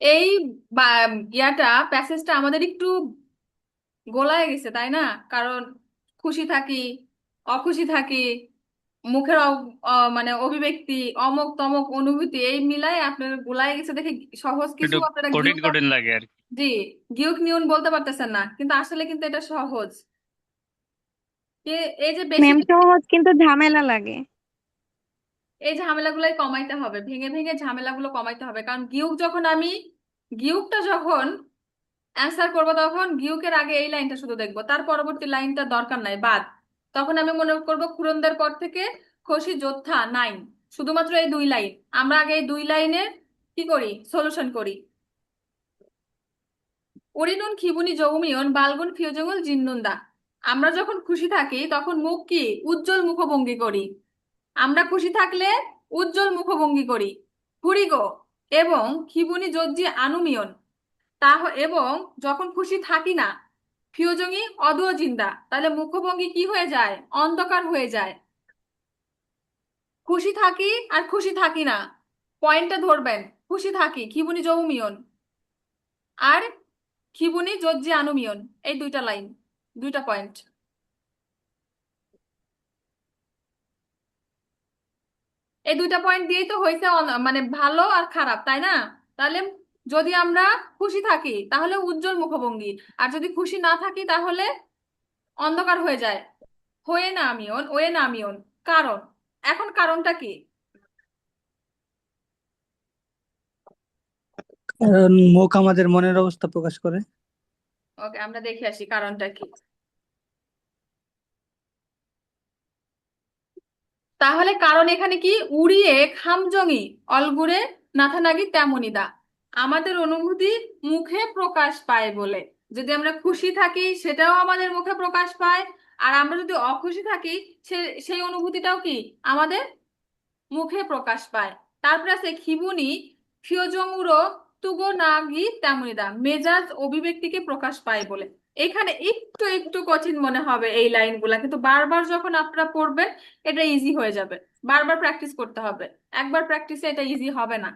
এই ইয়াটা প্যাসেজটা আমাদের একটু গোলায় গেছে, তাই না? কারণ খুশি থাকি, অখুশি থাকি, মুখের মানে অভিব্যক্তি, অমক তমক অনুভূতি এই মিলাই আপনার গোলায় গেছে দেখে সহজ কিছু একটু আপনারা কঠিন গিউক কঠিন লাগে আর কি। জি গিউক নিউন বলতে পারতেছেন না, কিন্তু আসলে কিন্তু এটা সহজ। এই যে বেশি ম্যাম বেশি সহজ কিন্তু ঝামেলা লাগে। এই ঝামেলাগুলোই কমাইতে হবে, ভেঙে ভেঙে ঝামেলাগুলো কমাইতে হবে। কারণ গিউকটা যখন অ্যান্সার করবো তখন গিউকের আগে এই লাইনটা শুধু দেখবো, তার পরবর্তী লাইনটা দরকার নাই, বাদ। তখন আমি মনে করবো কুরনদের পর থেকে খসি যোদ্ধা নাইন, শুধুমাত্র এই দুই লাইন। আমরা আগে এই দুই লাইনের কি করি, সলিউশন করি। অরিনুন খিবুনি জৌমিয়ন বালগুন ফিউজঙ্গল জিন্নুন্দা। আমরা যখন খুশি থাকি তখন মুখ কি উজ্জ্বল মুখভঙ্গি করি। আমরা খুশি থাকলে উজ্জ্বল মুখভঙ্গি করি, ফুরিগো। এবং খিবুনি জজ্জি আনুমিয়ন এবং যখন খুশি থাকি না, ফিওজঙ্গি অদুয় জিন্দা, তাহলে মুখভঙ্গি কি হয়ে যায়, অন্ধকার হয়ে যায়। খুশি থাকি আর খুশি থাকি না, পয়েন্টটা ধরবেন। খুশি থাকি খিবুনি জৌমিয়ন, আর খিবুনি জজ্জি আনুমিয়ন, এই দুইটা লাইন, দুইটা পয়েন্ট। এই দুইটা পয়েন্ট দিয়েই তো হয়েছে মানে ভালো আর খারাপ, তাই না? তাহলে যদি আমরা খুশি থাকি তাহলে উজ্জ্বল মুখভঙ্গি, আর যদি খুশি না থাকি তাহলে অন্ধকার হয়ে যায়। হয়ে না আমিয়ন, ওয়ে না আমিয়ন। কারণ, এখন কারণটা কি? কারণ মুখ আমাদের মনের অবস্থা প্রকাশ করে। ওকে, আমরা দেখে আসি কারণটা কি। তাহলে কারণ এখানে কি, উড়িয়ে খামজঙি অলগুড়ে নাথানাগি তেমনিদা। আমাদের অনুভূতি মুখে প্রকাশ পায় বলে, যদি আমরা খুশি থাকি সেটাও আমাদের মুখে প্রকাশ পায়, আর আমরা যদি অখুশি থাকি সে সেই অনুভূতিটাও কি আমাদের মুখে প্রকাশ পায়। তারপরে আছে খিবুনি ফিওজংউরো তুগো নাগি তেমনিদা, মেজাজ অভিব্যক্তিকে প্রকাশ পায় বলে। এখানে একটু একটু কঠিন মনে হবে এই লাইনগুলা, কিন্তু বারবার যখন আপনারা পড়বেন এটা ইজি হয়ে যাবে। বারবার প্র্যাকটিস করতে হবে, একবার প্র্যাকটিসে এটা ইজি হবে না।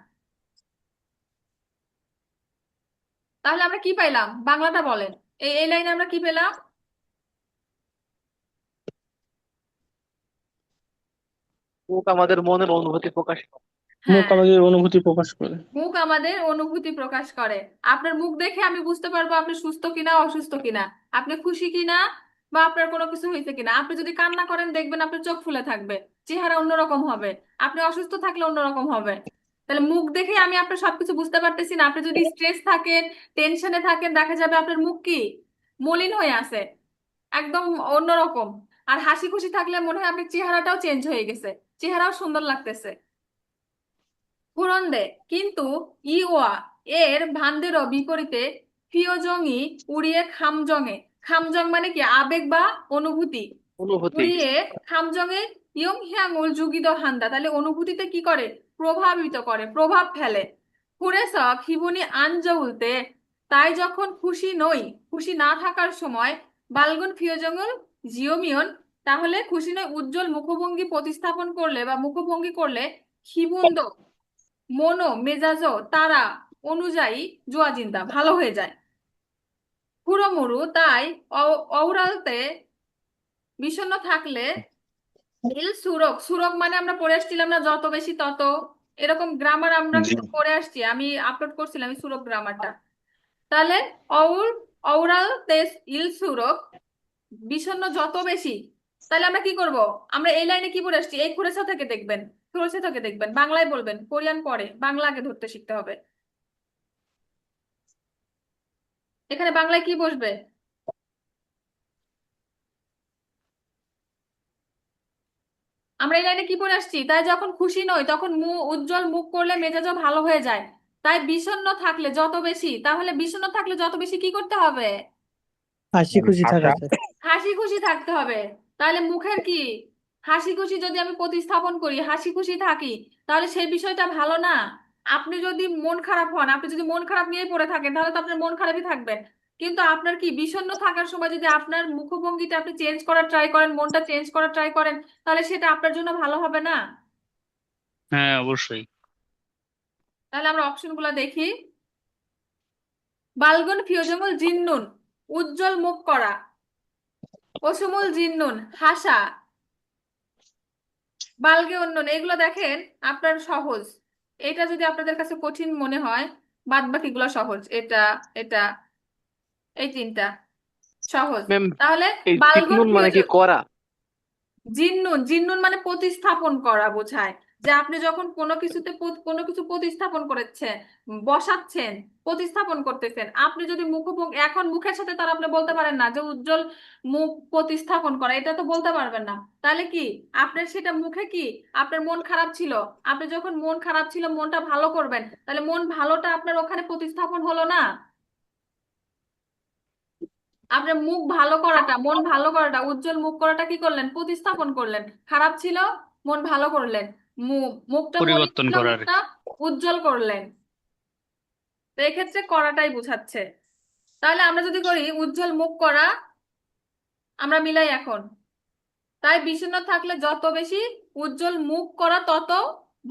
তাহলে আমরা কি পাইলাম, বাংলাটা বলেন। এই লাইনে আমরা কি পেলাম? মুখ আমাদের মনের অনুভূতি প্রকাশ করে। মুখ হ্যাঁ, আমাদের অনুভূতি প্রকাশ করে। মুখ আমাদের অনুভূতি প্রকাশ করে। আপনার মুখ দেখে আমি বুঝতে পারবো আপনি সুস্থ কিনা অসুস্থ কিনা, আপনি খুশি কিনা, বা আপনার কোনো কিছু হয়েছে কিনা। আপনি যদি কান্না করেন দেখবেন আপনার চোখ ফুলে থাকবে, চেহারা অন্যরকম হবে। আপনি অসুস্থ থাকলে অন্যরকম হবে। তাহলে মুখ দেখে আমি আপনার সবকিছু বুঝতে পারতেছি না। আপনি যদি স্ট্রেস থাকেন, টেনশনে থাকেন, দেখা যাবে আপনার মুখ কি মলিন হয়ে আছে, একদম অন্যরকম। আর হাসি খুশি থাকলে মনে হয় আপনার চেহারাটাও চেঞ্জ হয়ে গেছে, চেহারাও সুন্দর লাগতেছে। ফুরন্দে কিন্তু ইওয়া এর ভান্ডেরও বিপরীতে ফিওজংই উড়িয়ে খামজংয়ে। খামজং মানে কি, আবেগ বা অনুভূতি। অনুভূতি। উড়িয়ে খামজংয়ে ইয়ং হ্যাঙ্গুল যুগিত হান্দা, তাহলে অনুভূতিতে কি করে, প্রভাবিত করে, প্রভাব ফেলে। ফুরেস খিবুনি আনজউলতে, তাই যখন খুশি নই, খুশি না থাকার সময় বালগুন ফিওজঙ্গল জিওমিয়ন, তাহলে খুশি নয় উজ্জ্বল মুখভঙ্গি প্রতিস্থাপন করলে বা মুখভঙ্গি করলে খিবুন্দ মনো মেজাজও তারা অনুযায়ী জুয়া চিন্তা ভালো হয়ে যায়। হুড়োমুড়ু তাই অউরালতে বিষণ্ণ থাকলে ইল সুরক, সুরক মানে আমরা পড়ে আসছিলাম না যত বেশি তত, এরকম গ্রামার আমরা জি। কিন্তু পড়ে আসছি, আমি আপলোড করছিলাম এই সুরক গ্রামারটা। তাহলে অউর অউরাল তেস ইল সুরক, বিষণ্ণ যত বেশি। তাহলে আমরা কি করব, আমরা এই লাইনে কি পড়ে আসছি, এই খুড়েছা থেকে দেখবেন, খুড়েছা থেকে দেখবেন, বাংলায় বলবেন, কোরিয়ান পরে বাংলা আগে ধরতে শিখতে হবে। এখানে বাংলায় কি বসবে? আমরা এই লাইনে কি পড়ে আসছি, তাই যখন খুশি নই তখন উজ্জ্বল মুখ করলে মেজাজও ভালো হয়ে যায়। তাই বিষণ্ণ থাকলে যত বেশি, তাহলে বিষণ্ণ থাকলে যত বেশি কি করতে হবে, হাসি খুশি থাকা আশা। যায়। হাসি খুশি থাকতে হবে। তাহলে মুখের কি, হাসি খুশি যদি আমি প্রতিস্থাপন করি, হাসি খুশি থাকি, তাহলে সেই বিষয়টা ভালো না। আপনি যদি মন খারাপ হন, আপনি যদি মন খারাপ নিয়ে পড়ে থাকেন তাহলে তো আপনার মন খারাপই থাকবে। কিন্তু আপনার কি বিষণ্ণ থাকার সময় যদি আপনার মুখভঙ্গিটা আপনি চেঞ্জ করার ট্রাই করেন, মনটা চেঞ্জ করার ট্রাই করেন, তাহলে সেটা আপনার জন্য ভালো হবে না? হ্যাঁ, অবশ্যই। তাহলে আমরা অপশন গুলা দেখি। বালগুন ফিউজমুল জিন্নুন, উজ্জ্বল মুখ করা। ওসুমুল জিন্নুন, হাসা। বালগে উন্নন, এগুলো দেখেন আপনার সহজ। এটা যদি আপনাদের কাছে কঠিন মনে হয়, বাদ বাকিগুলো সহজ। এটা, এটা, এই তিনটা সহজ। ম্যাম, তাহলে এই বালগুন জিতনুন মানে কি ফিউজ, করা? জিন্নুন, জিন্নুন মানে প্রতিস্থাপন করা বোঝায়। যে আপনি যখন কোনো কিছুতে কোনো কিছু প্রতিস্থাপন করেছেন, বসাচ্ছেন, প্রতিস্থাপন করতেছেন। আপনি যদি এখন মুখের সাথে তার আপনি বলতে পারেন না যে উজ্জ্বল মুখ প্রতিস্থাপন করা, এটা তো বলতে পারবেন না। তাহলে কি আপনার সেটা মুখে কি, আপনার মন খারাপ ছিল, আপনি যখন মন খারাপ ছিল মনটা ভালো করবেন, তাহলে মন ভালোটা আপনার ওখানে প্রতিস্থাপন হলো না? আপনার মুখ ভালো করাটা, মন ভালো করাটা, উজ্জ্বল মুখ করাটা কি করলেন, প্রতিস্থাপন করলেন। খারাপ ছিল, মন ভালো করলেন। মুখটা মলিন পরিবর্তন ছিল, করা আর মুখটা কি। উজ্জ্বল করলেন। তো এক্ষেত্রে করাটাই বুঝাচ্ছে। তাহলে আমরা যদি করি উজ্জ্বল মুখ করা, আমরা মিলাই এখন। তাই বিষণ্ণ থাকলে যত বেশি উজ্জ্বল মুখ করা তত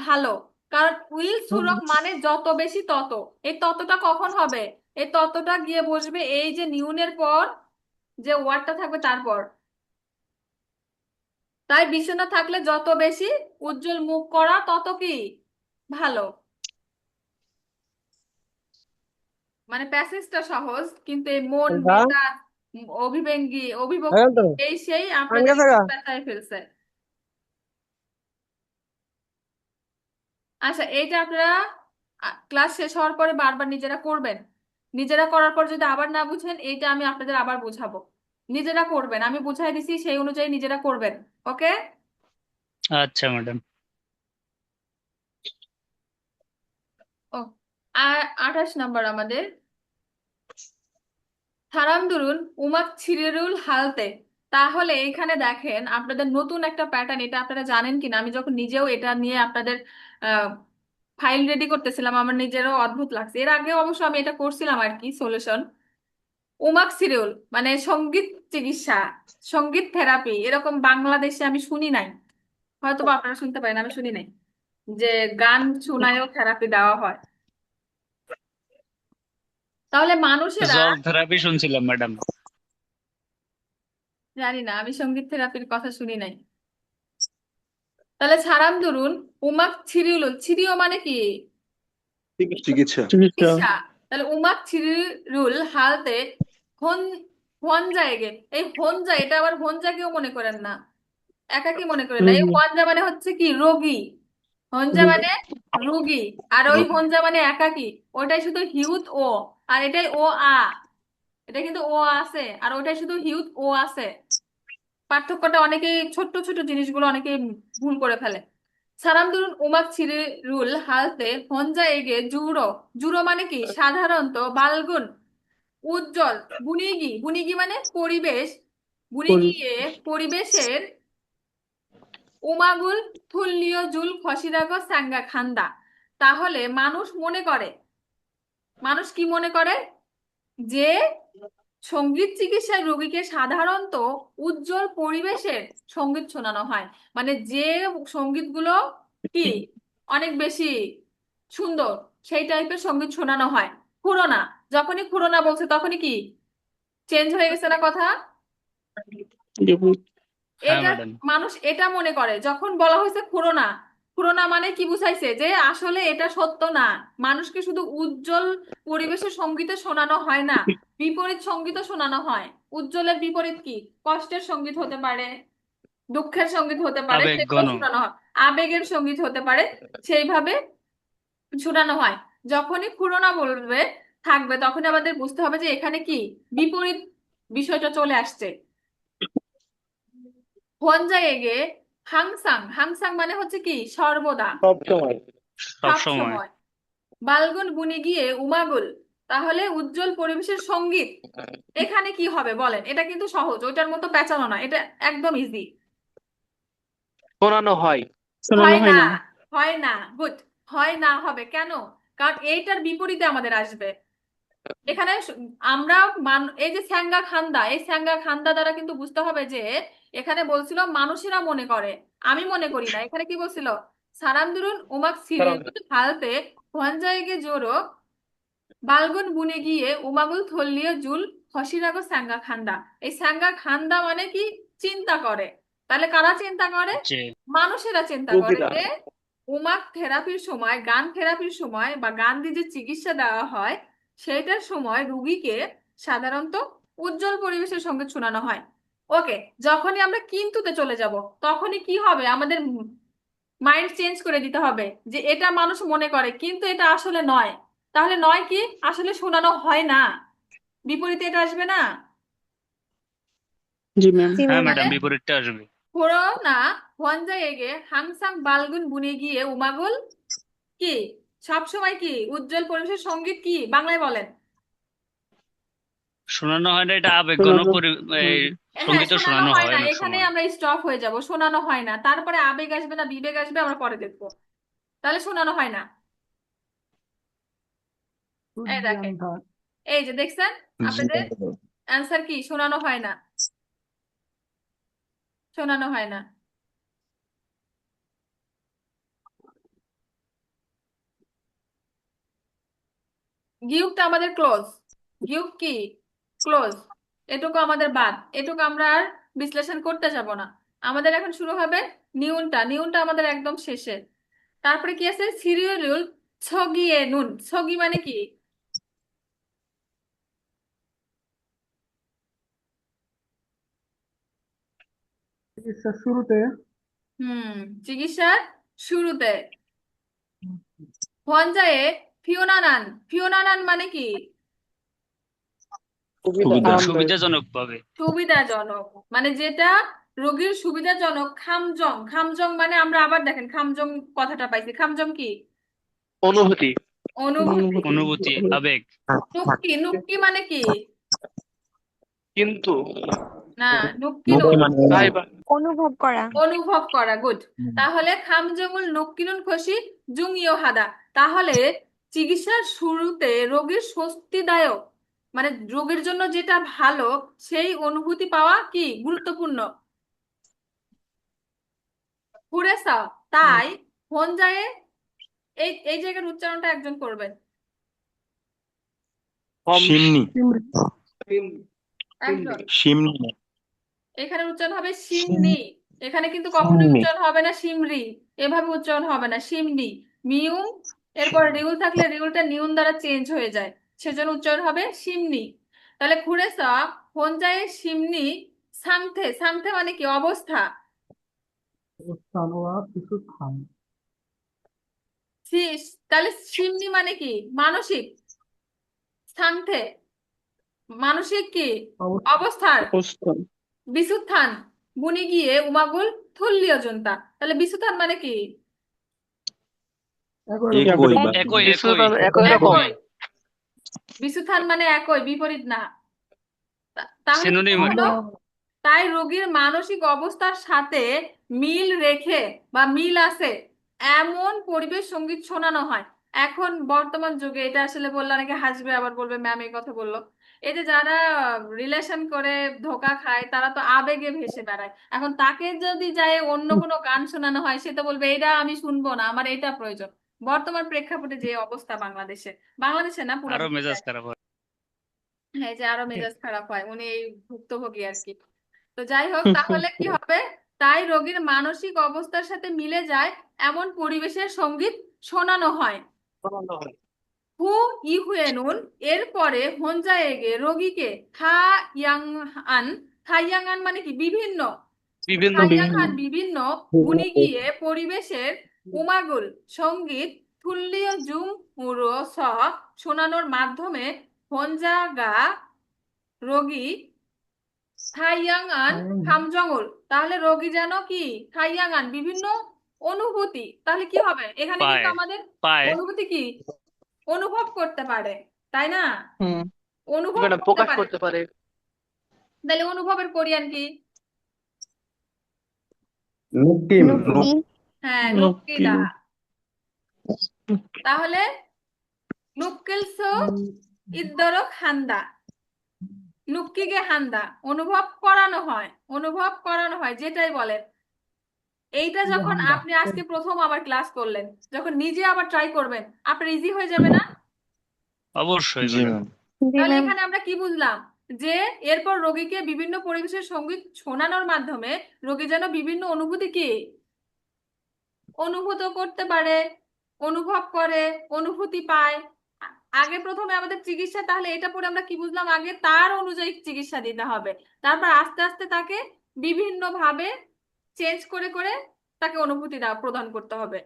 ভালো। কারণ উইল সুরক মানে যত বেশি তত। এই ততটা কখন হবে? এই ততটা গিয়ে বসবে এই যে নিউনের পর যে ওয়ার্ডটা থাকবে তারপর। তাই বিষণ্ণ থাকলে যত বেশি উজ্জ্বল মুখ করা তত কি ভালো। মানে প্যাসেজটা সহজ, কিন্তু এই মন মেজাজ, অভিব্যঙ্গি, অভিব্যক্তি, এই সেই আপনাদের একটু পেঁচায় ফেলছে। আচ্ছা, এইটা আপনারা ক্লাস শেষ হওয়ার পরে বারবার নিজেরা করবেন। নিজেরা করার পর যদি আবার না বুঝেন, এইটা আমি আপনাদের আবার বুঝাবো। নিজেরা করবেন, আমি বুঝাই দিছি সেই অনুযায়ী নিজেরা করবেন। ওকে? আচ্ছা ম্যাডাম। ও, আর 28 নম্বর আমাদের হারাম দুরুন উমাক ছিরিরুল হালতে। তাহলে এখানে দেখেন আপনাদের নতুন একটা প্যাটার্ন, এটা আপনারা জানেন কিনা। আমি যখন নিজেও এটা নিয়ে আপনাদের ফাইল রেডি করতেছিলাম, আমার নিজেরও অদ্ভুত লাগছে। এর আগে অবশ্য আমি এটা করছিলাম আর কি, সলিউশন। উমাক সিরিউল মানে সঙ্গীত চিকিৎসা, সঙ্গীত থেরাপি, এরকম বাংলাদেশে আমি শুনি নাই। হয়তো বা আপনারা শুনতে পারেন, আমি শুনি নাই যে গান শুনায়ও থেরাপি দেওয়া হয়। তাহলে মানুষেরা, জল থেরাপি শুনছিলাম ম্যাডাম। জানি না, আমি সঙ্গীত থেরাপির কথা শুনি নাই। তাহলে ছাড়াম ধরুন উমাক ছিরিউল, ছিরিও মানে কি চিকিৎসা। চিকিৎসা। চিকিৎসা। তাহলে উমাক ছিরিরুল হালতে হন, হনজায়গে, এই হনজা, এটা আবার হনজা কেউ মনে করেন না, একাকি মনে করেন না। এই রোগী। হনজা মানে হচ্ছে কি রোগী, হনজা রোগী। মানে রোগী। আর ওই হনজা মানে একাকি, ওটাই শুধু হিউত ও, আর এটাই ও আ। এটা কিন্তু ও আছে, আর ওটাই শুধু হিউত ও আছে। পার্থক্যটা অনেকেই, ছোট্ট ছোট জিনিসগুলো অনেকেই ভুল করে ফেলে। সারাম দুরুন উমাক ছিরি রুল হালতে হঞ্জা এগে জুড়ো, জুড়ো মানে কি সাধারণত বালগুন, উজ্জ্বল, বুনিগি, বুনিগি মানে পরিবেশ, বুনিগি এ পরিবেশের, উমাগুল থুল্লিয় জুল খসিরাগ স্যাঙ্গা খান্দা। তাহলে মানুষ মনে করে, মানুষ কি মনে করে, যে সঙ্গীত চিকিৎসায় রোগীকে সাধারণত উজ্জ্বল পরিবেশের সঙ্গীত শোনানো হয়। মানে যে সঙ্গীতগুলো কি অনেক বেশি সুন্দর, সেই টাইপের সঙ্গীত শোনানো হয়। খুরোনা, যখনই খুরোনা বলছে তখনই কি চেঞ্জ হয়ে গেছে না কথা? হ্যাঁ এটা ম্যাডাম। মানুষ এটা মনে করে যখন বলা হয়েছে খুরোনা। খুরোনা মানে কি বুঝাইছে, যে আসলে এটা সত্য না। মানুষকে শুধু উজ্জ্বল পরিবেশের সঙ্গীতে শোনানো হয় না, বিপরীত সঙ্গীতও শোনানো হয়। উজ্জ্বলের বিপরীত কি, কষ্টের সঙ্গীত হতে পারে, দুঃখের সঙ্গীত হতে পারে, আবেগ সেগুলো ঘন। শোনানো হয়। আবেগের সঙ্গীত হতে পারে, সেইভাবে শোনানো হয়। যখনই খুরোনা বলবে থাকবে, তখন আমাদের বুঝতে হবে যে এখানে কি বিপরীত বিষয়টা চলে আসছে। হঞ্জা এগে হাংসাং, হাংসাং মানে হচ্ছে কি সর্বদা, সব সময়। সব সব সময়। সময়। বালগুন বুনি গিয়ে উমাগুল, তাহলে উজ্জ্বল পরিবেশের সঙ্গীত। এখানে কি হবে বলেন? এটা কিন্তু সহজ, ওইটার মতো পেঁচানো না, এটা একদম ইজি। শোনানো হয়। শোনানো হয় হয় না, না। হয় না, গুড। হয় না হবে কেন? কারণ এইটার বিপরীতে আমাদের আসবে। এখানে আমরা এই যে স্যাঙ্গা খান্দা, এই স্যাঙ্গা খান্দা দ্বারা কিন্তু বুঝতে হবে যে এখানে বলছিল মানুষেরা মনে করে, আমি মনে করি না। এখানে কি বলছিল, সারান্দুরুন উমাক কারণ সিরিল হালতে হঞ্জাইগে জোরো বালগুন বুনে গিয়ে উমাগুল থল্লিয় জুল হসিরাগো স্যাঙ্গা খান্দা। এই স্যাঙ্গা খান্দা মানে কি? চিন্তা করে। তাহলে কারা চিন্তা করে? যে মানুষেরা চিন্তা করে রোগীরা যে উমাক থেরাপির সময়, গান থেরাপির সময় বা গান দিয়ে যে চিকিৎসা দেওয়া হয় সেইটার সময় রুগীকে সাধারণত উজ্জ্বল পরিবেশের সঙ্গে শোনানো হয়। ওকে, যখনই আমরা কিন্তুতে চলে যাব তখনই কি হবে? আমাদের মাইন্ড চেঞ্জ করে দিতে হবে যে এটা মানুষ মনে করে কিন্তু এটা আসলে নয়। তাহলে নয় কি? আসলে শোনানো হয় না। বিপরীতে এটা আসবে না? জি ম্যাম। হ্যাঁ তাহলে ম্যাডাম, বিপরীতটা আসবে। না হঞ্জা এগে হাংসাং বালগুন বুনে গিয়ে উমাগুল কি সব সময় কি উজ্জ্বল পরিবেশের সঙ্গীত কি বাংলায় বলেন? শোনানো হয় না, এটা আবেগঘন শোনানো এই হ্যাঁ, সঙ্গীতও শোনানো শোনানো হয় হয় না, অনেক এখানেই সময়। আমরা স্টপ হয়ে যাব। শোনানো হয় না, তারপরে আবেগ আসবে না বিবেক আসবে, আমরা পরে দেখবো। তাহলে শোনানো হয় না। এই দেখেন, এই যে দেখছেন আপনাদের অ্যান্সার কি? শোনানো হয় না, শোনানো হয় না। গিউকটা আমাদের ক্লোজ, গিউক কি ক্লোজ, এটুকু আমাদের বাদ, এটুকু আমরা আর বিশ্লেষণ করতে যাব না। আমাদের এখন শুরু হবে নিউনটা, নিউনটা আমাদের একদম শেষে। তারপরে কি আছে? সিরিয়াল ছগিয়ে নুন, ছগি মানে কি? শুরুতে হুম, চিকিৎসার শুরুতে। হঞ্জায়ে ফিওনানান, ফিওনানান মানে কি? সুবিধা সুবিধাজনক ভাবে। সুবিধাজনক, মানে যেটা রোগীর সুবিধাজনক। খামজং, খামজং মানে আমরা আবার দেখেন খামজং কথাটা পাইছি। খামজং কি? অনুভূতি। অনুভূতি। অনুভূতি, আবেগ। নুক্কি, নুক্কি মানে কি? কিন্তু না, নুক্কি নুন, তাই বা অনুভব করা। অনুভব করা। গুড। তাহলে খামজমুল নুক্কিনুন খসি জুংইও হাদা। তাহলে চিকিৎসার শুরুতে রোগীর স্বস্তিদায়ক, মানে রোগীর জন্য যেটা ভালো সেই অনুভূতি পাওয়া কি গুরুত্বপূর্ণ। হুরেসা, তাই হনজায়ে, এই এই জায়গার উচ্চারণটা একজন করবেন। কম সিমনি একজন। সিমনি এখানে উচ্চারণ হবে সিমনি। এখানে কিন্তু কখনোই উচ্চারণ হবে না সিমরি, এভাবে উচ্চারণ হবে না সিমনি। মিউং এরপর রিউল থাকলে রিউলটা নিউন দ্বারা চেঞ্জ হয়ে যায়, সেজন্য উচ্চারণ হবে সিমনি। তাহলে খুরেসা হনজায়ে সিমনি সাংথে, সাংথে মানে কি? অবস্থা। তাহলে সিমনি মানে কি? মানসিক। সাংথে মানসিক কি অবস্থার। অবস্থান। বিসুত্থান বুনি গিয়ে উমাগুল থুল্লিয় জনতা। তাহলে বিসুত্থান মানে কি? একই বা একই কিছু একই একই রকম। একই। বিসুত্থান মানে একই, বিপরীত না। তাহলে কি সিনোনিম। হলো? তাই রোগীর মানসিক অবস্থার সাথে মিল রেখে বা মিল আছে এমন পরিবেশ সঙ্গীত শোনানো হয়। এখন বর্তমান যুগে এটা আসলে বললে অনেকে হাসবে, আবার বলবে ম্যাম এই কথা বললো। এই যে যারা রিলেশন করে ধোকা খায় তারা তো আবেগে ভেসে বেড়ায়। এখন তাকে যদি যায় অন্য কোনো গান শোনানো হয় সে তো বলবে এটা আমি শুনবো না, আমার এটা প্রয়োজন। বর্তমান প্রেক্ষাপটে যে অবস্থা বাংলাদেশে, বাংলাদেশে না পুরো আরো বিশ্বে, মেজাজ খারাপ হয়। এই যে আরো মেজাজ খারাপ হয়, উনি এই ভুক্তভোগী আর কি। তো যাই হোক, তাহলে কি হবে? তাই রোগীর মানসিক অবস্থার সাথে মিলে যায় এমন পরিবেশের সঙ্গীত শোনানো হয়। হু ইহুয়েনুন এরপরে হনজায়েগে রোগীকে থা ইয়াং আন, থাইয়াংআন মানে কি? বিভিন্ন। বিভিন্ন থাইয়াংআন বিভিন্ন উনি গিয়ে পরিবেশের উমাগুল সঙ্গীত তুল্লীয় জুম উরো স শোনানোর মাধ্যমে হনজাগা রোগী থাইয়াংআন খামজঙ্গল। তাহলে রোগী যেন কি থাইয়াংআন বিভিন্ন অনুভূতি, তাহলে কি হবে? এখানে পায় কিন্তু আমাদের পায় অনুভূতি কি অনুভব করতে পারে, তাই না? হুম। অনুভব ম্যাডাম করতে প্রকাশ পারে। করতে পারে। তাহলে অনুভবের কোরিয়ান কি? নুক্তি। হ্যাঁ, নুক্কিল। নুক্কিদা। তাহলে নুক্কিলসো ইদ্দরো খান্দা, নুক্কিগে হান্দা অনুভব করানো হয়, অনুভব করানো হয় যেটাই বলেন। এইটা যখন আপনি আজকে প্রথম আবার ক্লাস করলেন, যখন নিজে আবার ট্রাই করবেন আপনার ইজি হয়ে যাবে না? অবশ্যই জি ম্যাডাম। ম্যাম। জি তাহলে ম্যাম। এখানে আমরা কি বুঝলাম যে এরপর রোগীকে বিভিন্ন পরিবেশের সঙ্গীত শোনানোর মাধ্যমে রোগী যেন বিভিন্ন অনুভূতি কি অনুভূত করতে পারে, অনুভব করে, অনুভূতি পায়। আগে প্রথমে আমাদের চিকিৎসা, তাহলে এটা পরে আমরা কি বুঝলাম, আগে তার অনুযায়ী চিকিৎসা দিতে হবে, তারপর আস্তে আস্তে তাকে বিভিন্ন ভাবে চেঞ্জ করে করে তাকে অনুভূতি দেওয়া প্রদান করতে হবে।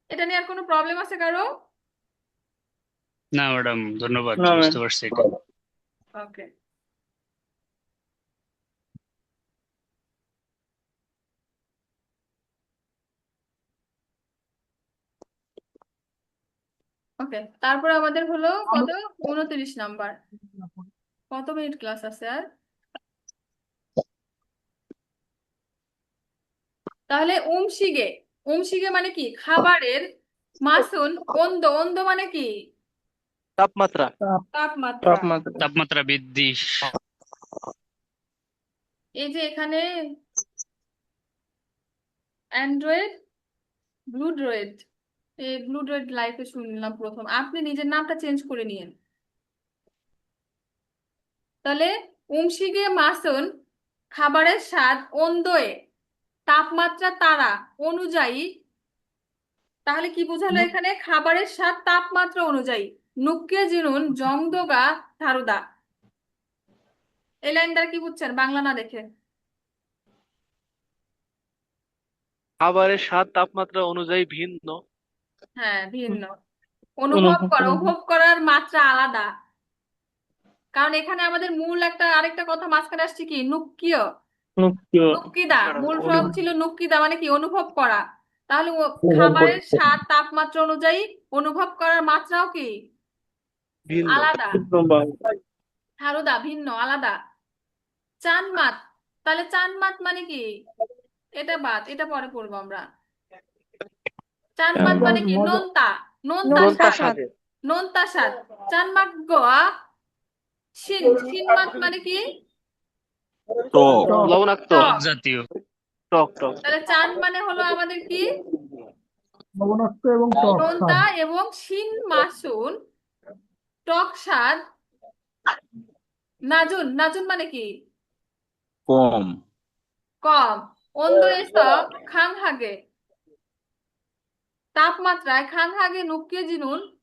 এটা নিয়ে আর কোনো প্রবলেম আছে কারো? না ম্যাডাম, ধন্যবাদ, না বুঝতে ম্যাম। পারছি। ওকে। ওকে, তারপরে আমাদের হলো কত, 29 নাম্বার। কত মিনিট ক্লাস আছে আর? তাহলে উমশিগে, উমশিগে মানে কি খাবারের, মাসুন অন্ধ, অন্ধ মানে কি তাপমাত্রা। তাপমাত্রা। তাপমাত্রা। তাপমাত্রা বৃদ্ধি। এই যে এখানে অ্যান্ড্রয়েড, ব্লুড্রয়েড, এই ব্লুড্রয়েড লাইফে শুনলাম প্রথম, আপনি নিজের নামটা চেঞ্জ করে নিয়েন। তাহলে উমশিগে মাসুন খাবারের স্বাদ অন্ধয়ে তাপমাত্রা তারা অনুযায়ী, তাহলে কি বোঝালো এখানে, খাবারের স্বাদ তাপমাত্রা অনুযায়ী নুক্কে জিনুন জংদোগা ধারুদা। এই লাইন দ্বারা কি বুঝছেন বাংলা না দেখে? খাবারের স্বাদ তাপমাত্রা অনুযায়ী ভিন্ন। হ্যাঁ, ভিন্ন। অনুভব অনুভব করা, করা। অনুভব করার মাত্রা আলাদা। কারণ এখানে আমাদের মূল একটা আরেকটা কথা মাঝখানে আসছে কি, নুক্কিয়, মুখ্য নুক্কিদা, মূল ভাব অনুভব ছিল নুক্কিদা মানে কি অনুভব করা। তাহলে অনুভব খাবারের করতে। স্বাদ তাপমাত্রা অনুযায়ী অনুভব করার মাত্রাও কি ভিন্ন। আলাদা, প্রভাব। হারুদা ভিন্ন আলাদা। চানমাত, তাহলে চানমাত মানে কি, এটা বাদ, এটা পরে পড়বো আমরা। চানমাত মানে কি নোনতা, নোনতা নোনতা স্বাদ, স্বাদের। নোনতা স্বাদ। চানমাত গোয়া শিন, শিনমাত মানে কি টক। লবণাক্ত। টক। জাতীয়। টক টক। তাহলে চান মানে হলো আমাদের কি লবণাক্ত এবং টক নোনতা, এবং শিন মাসুন টক স্বাদ। নাজুন, নাজুন মানে কি কম। কম। অন্ধ এস খাংহাগে তাপমাত্রায় খাংহাগে নুক্কে জিনুন।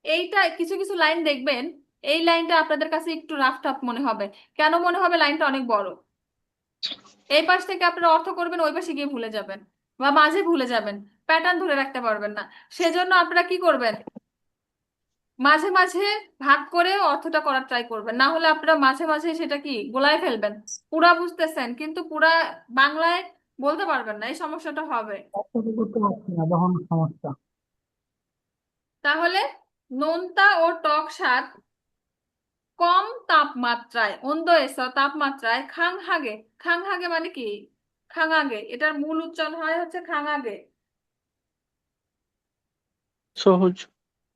এইটা কিছু কিছু লাইন দেখবেন, এই লাইনটা আপনাদের কাছে একটু রাফ টাফ মনে হবে। কেন মনে হবে, লাইনটা অনেক বড়। এই পাশ থেকে আপনারা অর্থ করবেন, ওই পাশে গিয়ে ভুলে যাবেন বা মাঝে ভুলে যাবেন, প্যাটার্ন ধরে রাখতে পারবেন না। সেজন্য আপনারা কি করবেন, মাঝে মাঝে ভাগ করে অর্থটা করার ট্রাই করবেন, না হলে আপনারা মাঝে মাঝে সেটা কি গোলায় ফেলবেন। পুরা বুঝতেছেন কিন্তু পুরা বাংলায় বলতে পারবেন না, এই সমস্যাটা হবে। করতে পারছি না তখন সমস্যা। তাহলে নোনতা ও টক স্বাদ কম তাপমাত্রায়, অন্ধ এস তাপমাত্রায় খাংহাগে, খাংহাগে মানে কি খাঙাগে, এটার মূল উচ্চারণ হয় হচ্ছে খাঙাগে, সহজ।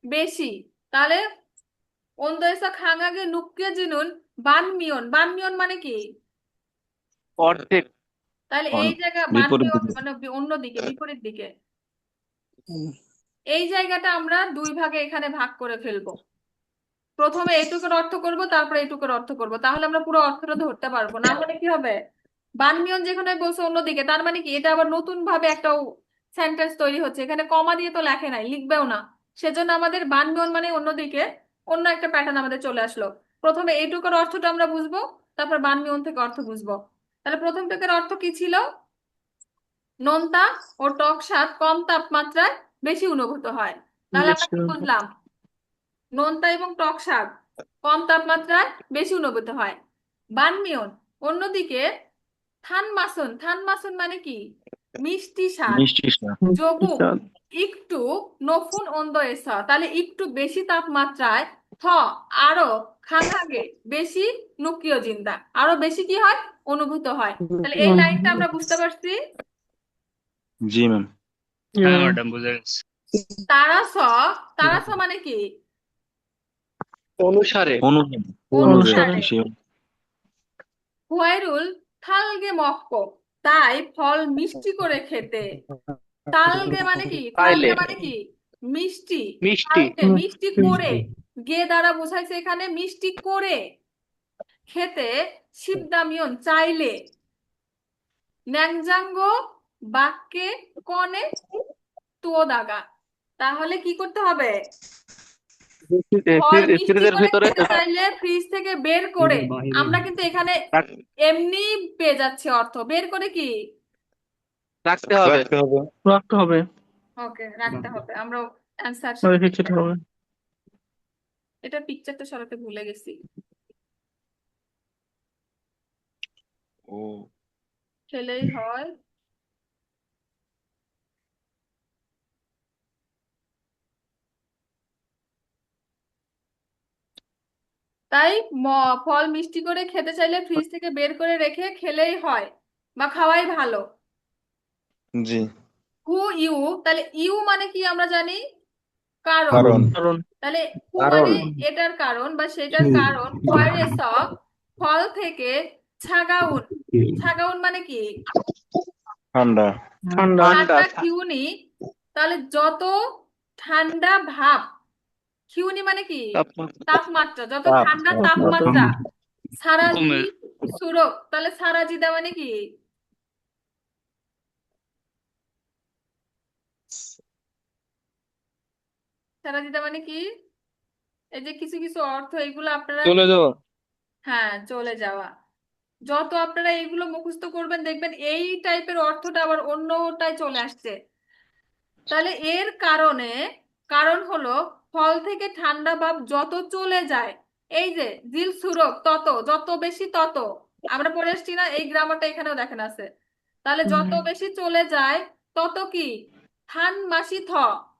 বেশি। তাহলে অন্ধ এস খাঙাগে নুক্কে জিনুন বানমিয়ন, বানমিয়ন মানে কি অর্ধেক। তাহলে এই জায়গা বিপরীত বানমিয়ন দিকে। মানে অন্যদিকে, বিপরীত দিকে। হুম। এই জায়গাটা আমরা দুই ভাগে এখানে ভাগ করে ফেলবো। প্রথমে এইটুকুর অর্থ করব, তারপরে এইটুকুর অর্থ করব, তাহলে আমরা পুরো অর্থটা ধরতে পারবো না। হলে কি হবে, বানমিয়ন যেখানে বলছে অন্যদিকে, তার মানে কি এটা আবার নতুন ভাবে একটা সেন্টেন্স তৈরি হচ্ছে, এখানে কমা দিয়ে তো লেখে নাই, লিখবেও না। সেজন্য আমাদের বানমিয়ন মানে অন্যদিকে, অন্য একটা প্যাটার্ন আমাদের চলে আসলো। প্রথমে এইটুকুর অর্থটা আমরা বুঝবো, তারপর বানমিয়ন থেকে অর্থ বুঝবো। তাহলে প্রথম টুকের অর্থ কি ছিল, নোনতা ও টক স্বাদ কম তাপমাত্রায় বেশি অনুভূত হয়। তাহলে আমরা কি বুঝলাম, নোনতা এবং টক স্বাদ কম তাপমাত্রায় বেশি অনুভূত হয়। বানমিয়ন অন্যদিকে, থানমাসুন, থানমাসুন মানে কি মিষ্টি স্বাদ, মিষ্টি স্বাদ। যোগুম একটু, নফুন অন্ধ এসা, তাহলে একটু বেশি তাপমাত্রায়, থ আরো, খাংহাগে বেশি, নুকিও জিন্দা আরো বেশি কি হয় অনুভূত হয়। তাহলে এই লাইনটা আমরা বুঝতে পারছি। জি ম্যাম। হ্যাঁ ম্যাডাম, বুঝে গেছি। তারাস, তারাস মানে কি অনুসারে। অনুযায়ী। অনুসারে। সে- হুয়াইরুল থালগে মক্ক, তাই ফল মিষ্টি করে খেতে। তালগে মানে কি, তাইলে। থালগে মানে কি মিষ্টি মিষ্টি কালকে মিষ্টি করে গে দ্বারা বোঝাইছে এখানে মিষ্টি করে খেতে শিবদামিয়ন চাইলে ন্যাংজাঙ্গ বাক্যে কনে তোদাগা। তাহলে কি করতে হবে? ফল মিষ্টি ফ্রিজের করে ভিতরে খেতে চাইলে ফ্রিজ থেকে বের করে, আমরা কিন্তু এখানে এমনি পেয়ে যাচ্ছি অর্থ, বের করে কি রাখতে হবে। রাখতে হবে, ওকে রাখতে হবে। আমরা অ্যান্সার রেখে খেতে হবে। এটা পিকচারটা সরাতে ভুলে গেছি, ও খেলেই হয়। তাই ফল মিষ্টি করে খেতে চাইলে ফ্রিজ থেকে বের করে রেখে খেলেই হয় বা খাওয়াই ভালো। জি হু ইউ, তাহলে ইউ মানে কি আমরা জানি? কারণ। কারণ কারণ তাহলে হু কারণ। মানে এটার কারণ বা সেটার কারণ। ফয়েরেস ফল থেকে ছাগাউন, ছাগাউন মানে কি? ঠান্ডা ঠান্ডা ঠান্ডা ঠান্ডা খিউনি। তাহলে যত ঠান্ডা ভাব, খিউনি মানে কি? তাপমাত্রা তাপমাত্রা, যত তাপ ঠান্ডা তাপমাত্রা তাপমাত্রা। সারাজি কমে সুরক, তাহলে সারাজিদা মানে কি? সারাজিদা মানে কি? এই যে কিছু কিছু অর্থ, এগুলো আপনারা, চলে যাওয়া। হ্যাঁ চলে যাওয়া। যত আপনারা এইগুলো মুখস্থ করবেন দেখবেন এই টাইপের অর্থটা আবার অন্যটায় চলে আসছে। তাহলে এর কারণে, কারণ হলো ফল থেকে ঠান্ডা ভাব যত চলে যায়, এই যে জিল সুরক তত, যত বেশি তত, আমরা পড়ে এসছি না, এই গ্রামারটা এখানেও দেখেন আছে। তাহলে যত বেশি চলে যায় তত কি? ঠান মাসি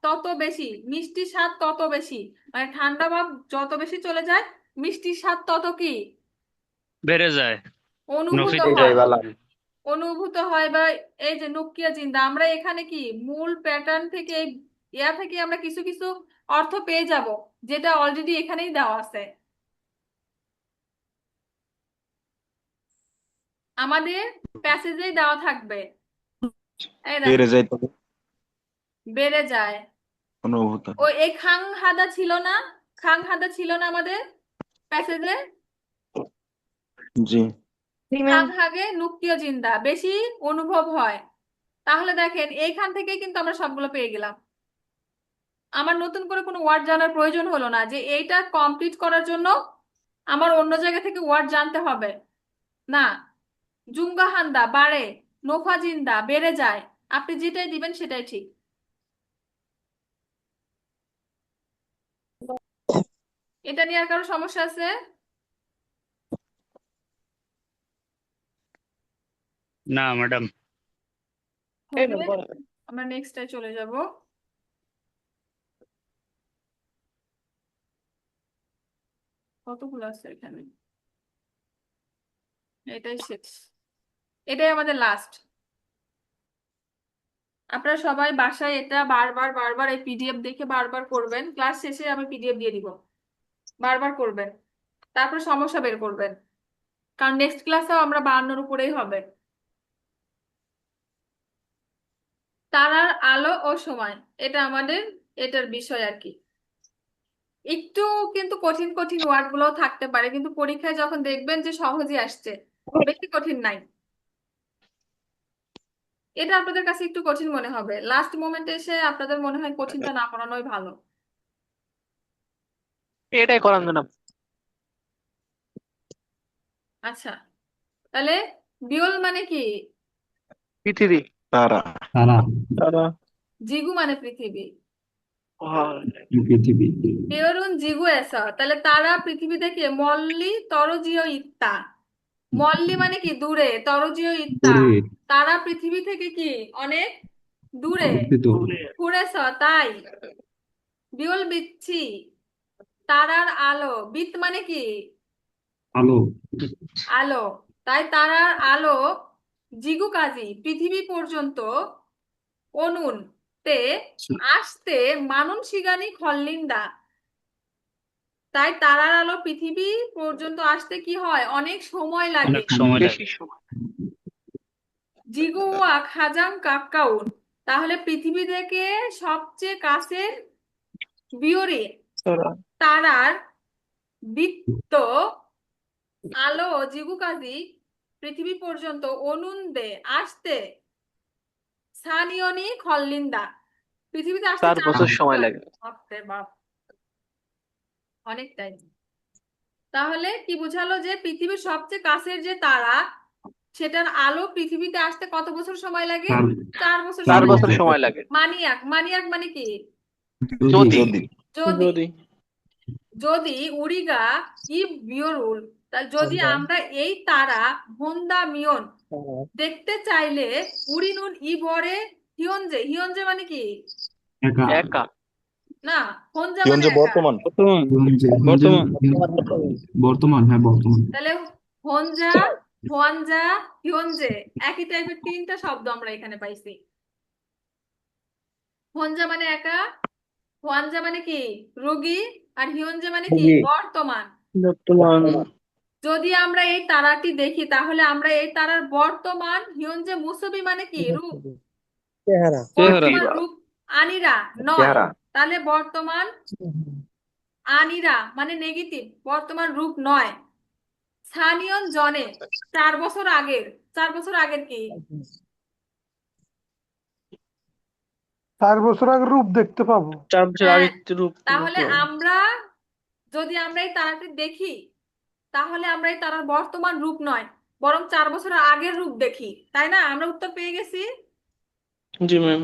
তত বেশি, মিষ্টি স্বাদ তত বেশি। মানে ঠান্ডা ভাব যত বেশি চলে যায় মিষ্টি স্বাদ তত কি বেড়ে যায়। অনুভূত নফিত হয়, বালাম। অনুভূত হয়। বা এই যে নুকিয়া জিন্দা, আমরা এখানে কি মূল প্যাটার্ন থেকে এই ইয়া থেকে আমরা কিছু কিছু অর্থ পেয়ে যাব যেটা অলরেডি এখানেই দেওয়া আছে। আমাদের প্যাসেজেই দেওয়া থাকবে। এই বেড়ে দেখেন, যায় তবে বেড়ে যায়। অনুভূত ও এই খাং হাদা ছিল না, খাং হাদা ছিল না আমাদের প্যাসেজে? জি খাং হাগে নুকিয়া জিন্দা বেশি অনুভব হয়। তাহলে দেখেন এইখান থেকে কিন্তু আমরা সবগুলো পেয়ে গেলাম। আমার নতুন করে কোনো ওয়ার্ড জানার প্রয়োজন হলো না যে এইটা কমপ্লিট করার জন্য আমার অন্য জায়গা থেকে ওয়ার্ড জানতে হবে না। জুঙ্গা হান্দা বাড়ে, নোফা জিন্দা বেড়ে যায়, আপনি যেটাই দিবেন সেটাই ঠিক। এটা নিয়ে আর কারো সমস্যা আছে? না ম্যাডাম। তাহলে আমরা নেক্সটে চলে যাব। কতগুলো আছে এখানে? এটাই শেষ, এটাই আমাদের লাস্ট। আপনারা সবাই বাসায় এটা বারবার বারবার এই পিডিএফ দেখে বারবার করবেন, ক্লাস শেষে আমি পিডিএফ দিয়ে দিব, বারবার করবেন, তারপর সমস্যা বের করবেন, কারণ নেক্সট ক্লাসেও আমরা 52 উপরেই হবে। তারার আলো ও সময়, এটা আমাদের এটার বিষয় আর কি। একটু কিন্তু কঠিন কঠিন ওয়ার্ড গুলো থাকতে পারে, কিন্তু পরীক্ষায় যখন দেখবেন যে সহজে আসছে, বেশি কঠিন নাই। এটা আপনাদের কাছে একটু কঠিন মনে হবে, লাস্ট মোমেন্টে এসে আপনাদের মনে হয় কঠিনটা না পড়ানোই ভালো। এটাই করান না। আচ্ছা, তাহলে বিয়ল মানে কি? পৃথিবী। তারা তারা জিগু মানে পৃথিবী। পৃথিবী পেয়রুন জিগু এসা, তাহলে তারা পৃথিবী থেকে মল্লি তরজিও ইত্তা। মল্লি মানে কি? দূরে। তরজিও ইত্তা, তারা পৃথিবী থেকে কি অনেক দূরে। ফুরেছ, তাই। বিয়ল বিচ্ছি, তারার আলো। বিত মানে কি? আলো আলো। তাই তারার আলো জিগু কাজী পৃথিবী পর্যন্ত অনুন তে আসতে মানুন শিগানি খল্লিন্দা। তাই তারার আলো পৃথিবী পর্যন্ত আসতে কি হয়? অনেক সময় লাগে। অনেক সময় লাগে। বেশি সময়। জিগুয়া খাজাং কাক্কাউন, তাহলে পৃথিবী থেকে সবচেয়ে কাছের বিওরে তারার বৃত্ত আলো জিবুকাজি পৃথিবী পর্যন্ত অনুন্দে আসতে সানিয়নি খল্লিন্দা পৃথিবীতে আসতে 4 বছর সময় লাগে। বাপরে বাপ, অনেক টাইম। তাহলে কি বুঝালো যে পৃথিবীর সবচেয়ে কাছের যে তারা সেটার আলো পৃথিবীতে আসতে কত বছর সময় লাগে? 4 বছর 4 সময় বছর লাগে। সময় লাগে। মানিয়াক, মানিয়াক মানে কি? যদি যদি যদি যদি উড়িগা ই বিয়রুল, যদি আমরা এই তারা হোন্দা মিয়ন দেখতে চাইলে উড়িনুন ই বরে হিয়নজে, হিয়নজে মানে কি? একা একা না, হোনজা জীবন মানে যে একা। বর্তমান বর্তমান বর্তমান, হ্যাঁ বর্তমান। তাহলে হোনজা, হোয়ানজা, হিয়নজে একই টাইপের 3টা শব্দ আমরা এখানে পাইছি। হোনজা মানে একা, হোয়ানজা মানে কি রোগী, আর হিয়নজা মানে কি বর্তমান। যদি আমরা এই তারাটি দেখি তাহলে আমরা এই তারার বর্তমান, হিয়নজে মুসবি মানে কি রূপ, বর্তমান রূপ আনিরা নয়, চেহারা। তাহলে বর্তমান আনিরা মানে নেগেটিভ, বর্তমান রূপ নয়। স্থানীয় জনে 4 বছর আগের, 4 বছর আগের কি? 4 বছর আগে রূপ দেখতে পাবো। 4 বছর হ্যাঁ, আগে রূপ তাহলে আমরা যদি আমরা এই তারাটি দেখি তাহলে আমরা এই তারার বর্তমান রূপ নয় বরং 4 বছর আগের রূপ দেখি, তাই না? আমরা উত্তর পেয়ে গেছি। জি ম্যাম।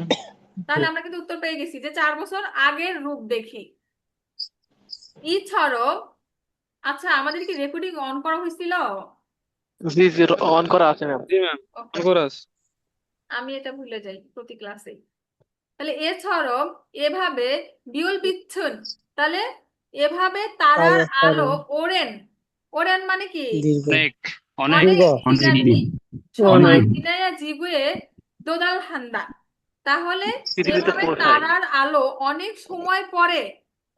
তাহলে আমরা কিন্তু উত্তর পেয়ে গেছি যে 4 বছর আগের রূপ দেখি। ইছাড়ো, আচ্ছা আমাদের কি রেকর্ডিং অন করা হয়েছিল? জি জি অন করা আছে ম্যাম। Okay. আমি এটা ভুলে যাই প্রতি ক্লাসে। তাহলে এছাড়াও এভাবে বিউল বিচ্ছুন, তাহলে এভাবে তারার আলো ওরেন, ওরেন মানে কি? অনেক অনেক অনেক অনেক ঠিকানি দিন। সময় অনেক। দিনায়া জিগুয়ে দোদাল হান্দা, তাহলে পৃথিবীতে এভাবে পৌঁছায়। তারার আলো অনেক সময় পরে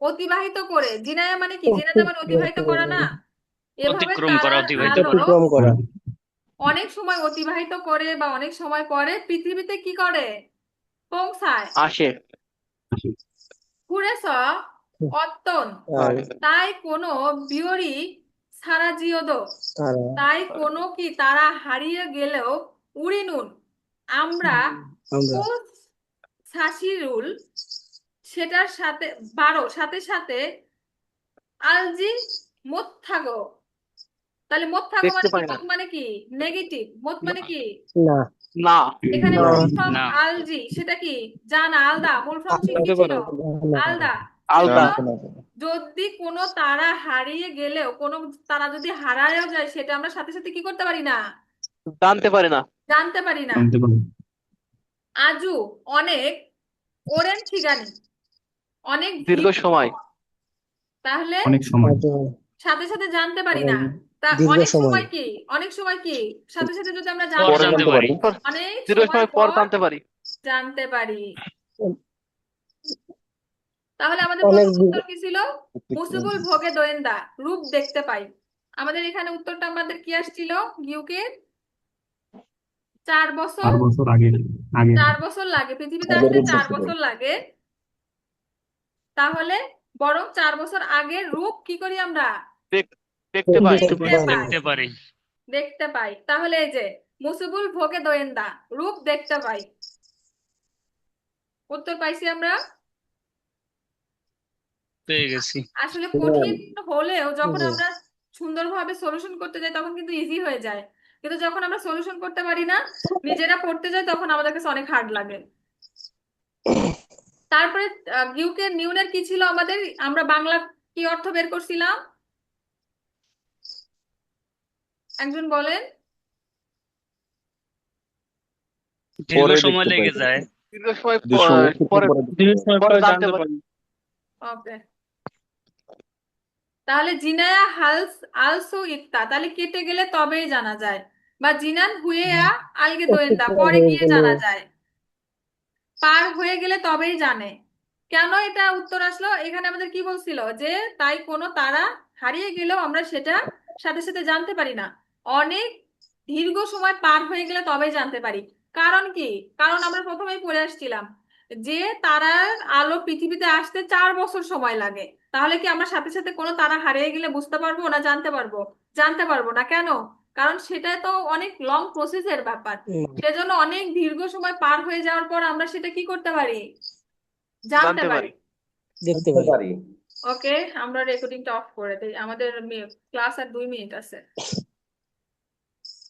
অতিবাহিত করে, জিনায়া মানে কি? জিনায়া মানে অতিবাহিত করা না, এভাবে অতিক্রম করা, তারার অতিবাহিত আলো করা। অনেক সময় অতিবাহিত করে বা অনেক সময় পরে পৃথিবীতে কি করে? পৌঁছায়। আসে। কুরেস অত্তন, তাই কোনো বিয়রি সারাজিওদ, তাই কোনো কি তারা হারিয়ে গেলেও উড়িনুন আমরা কোস সাসিরুল সেটার সাথে 12 সাথে সাথে আলজি মোত্থাগো, তাহলে মোত্থাগো দেখতে মানে কি? পাই না। মোত মানে কি? নেগেটিভ। মোত মানে কি? না এখানে না। মূল ফর্ম না। আলজি, সেটা কি? জানা, আলদা। মূল ফর্ম কি ছিল? আলদা। আলদা। যদি কোনো তারা হারিয়ে গেলেও, কোনো তারা যদি হারায়ও যায়, সেটা আমরা সাথে সাথে কি করতে পারি না? জানতে পারি না। জানতে পারি না। জানতে পারি। আজু অনেক, ওরেন ঠিকানি অনেক দীর্ঘ সময়। তাহলে অনেক সময়। সাথে সাথে জানতে পারি না। তা অনেক সময় কি? অনেক সময় কি সাথে সাথে যদি আমরা পর জানতে জানতে পারি, পারি। অনেক দীর্ঘ সময় সময় পর পর জানতে পারি। জানতে পারি। তাহলে আমাদের প্রথম উত্তর কি ছিল? মুসিবুল ভোগে দোয়েন্দা রূপ দেখতে পাই। আমাদের এখানে উত্তরটা আমাদের কি আসছিল? গিউকে 4 বছর, 4 বছর আগে 4 বছর লাগে পৃথিবীতে আগের আসতে, রূপ 4 দেখতে বছর লাগে। তাহলে বরং 4 বছর আগের রূপ কি করি আমরা? দেখতে পাই। দেখতে পাই, দেখতে পারি। দেখতে পাই। তাহলে এই যে মুসিবুল ভোগে দোয়েন্দা রূপ দেখতে পাই, উত্তর পাইছি আমরা। পেয়ে গেছি। আসলে কঠিন হলেও যখন আমরা সুন্দরভাবে সলিউশন করতে যাই তখন কিন্তু ইজি হয়ে যায়, কিন্তু যখন আমরা সলিউশন করতে পারি না, নিজেরা পড়তে যাই, তখন আমাদের কাছে অনেক হার্ড লাগে। তারপরে গিউকে নিউনের কি ছিল আমাদের? আমরা বাংলা কি অর্থ বের করছিলাম? একজন বলেন। দীর্ঘ পরে সময় দেখতে লেগে পাই। যায়। দীর্ঘ সময় যে সময় পরে পরে জানতে পারি। ওকে, তাহলে জিনায়া হালস আলসো ইত্তা, তাহলে কেটে গেলে তবেই জানা যায়, বা জিনান হুয়েয়া আলগে দোয়েন্দা পরে গিয়ে জানা যায়, পার হয়ে গেলে তবেই জানে। কেন এটা উত্তর আসলো? এখানে আমাদের কি বলছিল যে তাই কোনো তারা হারিয়ে গেলেও আমরা সেটা সাথে সাথে জানতে পারি না, অনেক দীর্ঘ সময় পার হয়ে গেলে তবেই জানতে পারি। কারণ কি? কারণ আমরা প্রথমেই পড়ে আসছিলাম যে তারার আলো পৃথিবীতে আসতে 4 বছর সময় লাগে, তাহলে কি আমরা সাথে সাথে কোনো তারা হারিয়ে গেলে বুঝতে পারবো না জানতে পারবো? জানতে পারবো না। কেন? কারণ সেটা তো অনেক লং প্রসেসের ব্যাপার, সেজন্য অনেক দীর্ঘ সময় পার হয়ে যাওয়ার পর আমরা সেটা কি করতে পারি? জানতে জানতে পারি। পারি। দেখতে পারি। ওকে, আমরা রেকর্ডিংটা অফ করে দিই, আমাদের ক্লাস আর 2 মিনিট আছে।